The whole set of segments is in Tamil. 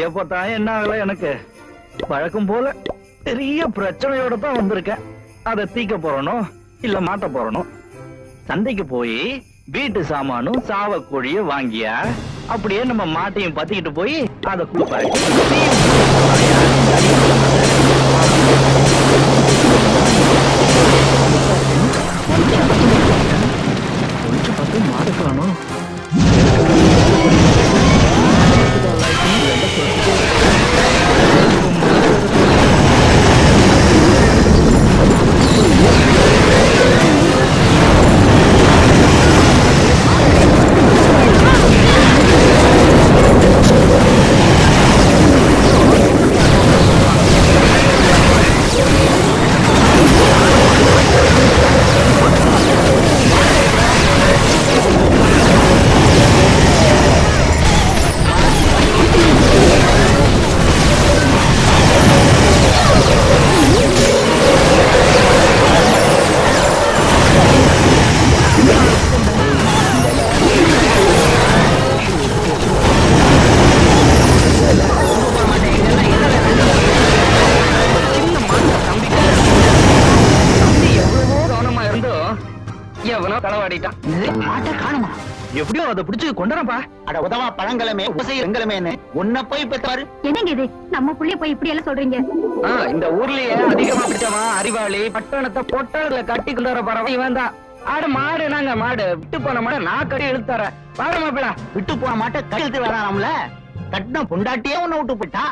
எப்பதான் என்ன ஆகல எனக்கு வழக்கம் போல பெரிய பிரச்சனையோட தான் வந்திருக்கேன். அதை தீக்க போறனோ இல்ல மாட்ட போறனோ? சந்தைக்கு போய் வீட்டு சாமானும் சாவ கோழிய வாங்கியா அப்படியே நம்ம மாட்டையும் பத்திக்கிட்டு போய் அதை கொடுப்பாரு. மாடு காணும். எப்படியோ அதை பிடிச்சு கொண்டாரப்பா. அட உதவா பழங்கலமே உசைங்கலமேன்னு உன்ன போய் பெற்றாரு. என்னங்க இது நம்ம புள்ளைய போய் இப்படி எல்லாம் சொல்றீங்க? இந்த ஊர்லயே அதிகமா பிடிச்சவன் அறிவாளி பட்டணத்தை பொட்டல கட்டி கொண்டார பறவை இவன் தான். ஆடு மாடு நாங்க மாடு விட்டு போன மாட நான் கட்டி இழுத்தார பாரு மாப்பிள. விட்டு போன மாட்டை கழுத்து வராமல கட்டின பொண்டாட்டியே உன்னை விட்டு போயிட்டா.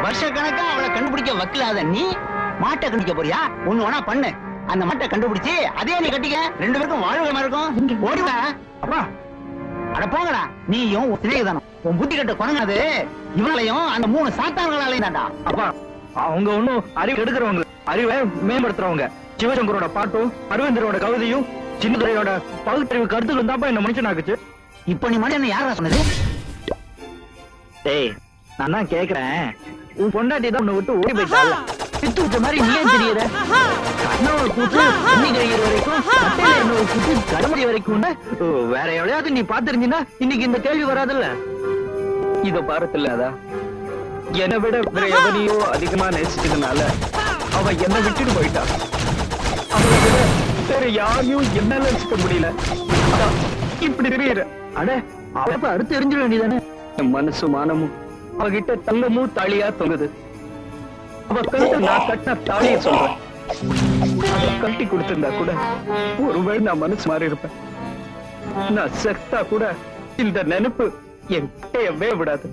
வருஷ கணக்கா அவளை கண்டுபிடிக்க வக்கலாத நீ மாட்டை கண்டுபிடிக்க போறியா? ஒண்ணு வேணா பண்ணு, அந்த மாட்டை கண்டுபிடிச்சு அதே நீ கட்டிக்க, ரெண்டு பேருக்கும் வாழ்வுமா இருக்கும். ஓடுவ அப்பா. அட போங்கடா, நீயும் சிநேகிதானும் உன் புத்தி கட்ட குறைஞ்சாது. இவங்களையும் அந்த 3 சாத்தான்களாலையும் தான்டா. அப்பா அவங்க ஒன்னும் அறிவு எடுக்கிறவங்க, அறிவை மேம்படுத்துறவங்க. சிவசங்கரோட பாட்டும் அரவிந்தரோட கவிதையும் சின்னதுரையோட பகுத்தறிவு கருத்துக்கள் தான்ப்பா என்ன மனுஷனாக்குச்சு. இப்ப நீ மனுஷன் யாரா சொன்னது? டேய் நான் தான் கேக்குறேன், உன் பொண்டாட்டி தான் உன்னை விட்டு ஓடி போயிட்டால. பித்து விட்ட மாதிரி நீ ஏன் தெரியற? கண்ணோட கூத்து தண்ணி கழிகிற வரைக்கும் கூத்து கடமுடி வரைக்கும் வேற எவ்வளையாவது நீ பாத்துருந்தீங்கன்னா இன்னைக்கு இந்த கேள்வி வராதுல்ல. இத பாரத்துல அதா என்னை விட வேற எவனையோ அதிகமா நேசிச்சதுனால அவ என்னை விட்டுட்டு போயிட்டா. அவளை விட வேற யாரையும் என்னால நேசிக்க முடியல. இப்படி தெரியற அட அவப்ப அடுத்து எரிஞ்சிட வேண்டியதானே. என் மனசு மானமும் அவகிட்ட தங்கமும் தாலியா தொங்குது. அவ கழுத்தை நான் கட்டின தாலிய சொல்றேன். அவ கட்டி கொடுத்திருந்தா கூட ஒருவேளை நான் மனசு மாறி இருப்பேன். நான் செத்தா கூட இந்த நினைப்பு என் கிட்டையவே விடாது.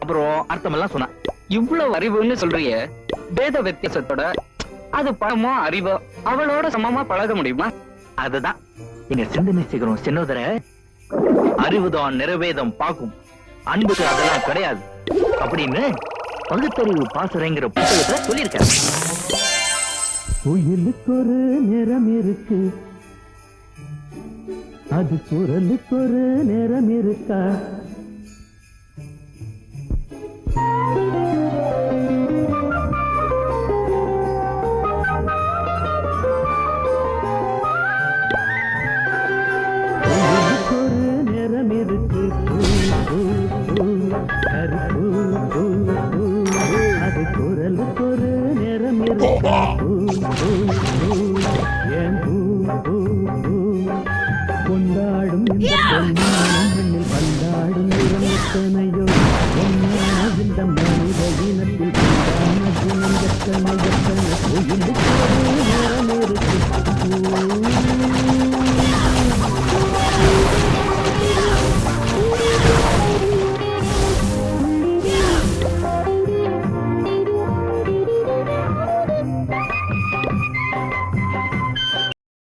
அப்புறம் அர்த்தமெல்லாம் சொன்னா இவ்வளவு அறிவுன்னு சொல்றிய, பேத வித்தியாசத்தோட அது பழமோ அறிவோ அவளோட சமமா பழக முடியுமா? அதுதான் எங்க சிந்தனை சிகரம் சின்னதர. அறிவுதான் நிறைவேதம் பார்க்கும், அன்புக்கு அதெல்லாம் கிடையாது அப்படின்னு பகுத்தறிவு பாசறைங்கிற புத்தகத்தை சொல்லியிருக்காரு. குயிலுக்கு ஒரு நிறம் இருக்கு, அது குரலுக்கு ஒரு நிறம் இருக்கா? குயிலுக்கு ஒரு நிறம் இருக்கு, அது குரலுக்கு ஒரு நிறம் இருக்கா? ஏன் கொண்டாடும் இந்த பொன்னில் பந்தாடும் நிறம் எத்தனையோ இந்த மனித இனத்தில் குயிலுக்கு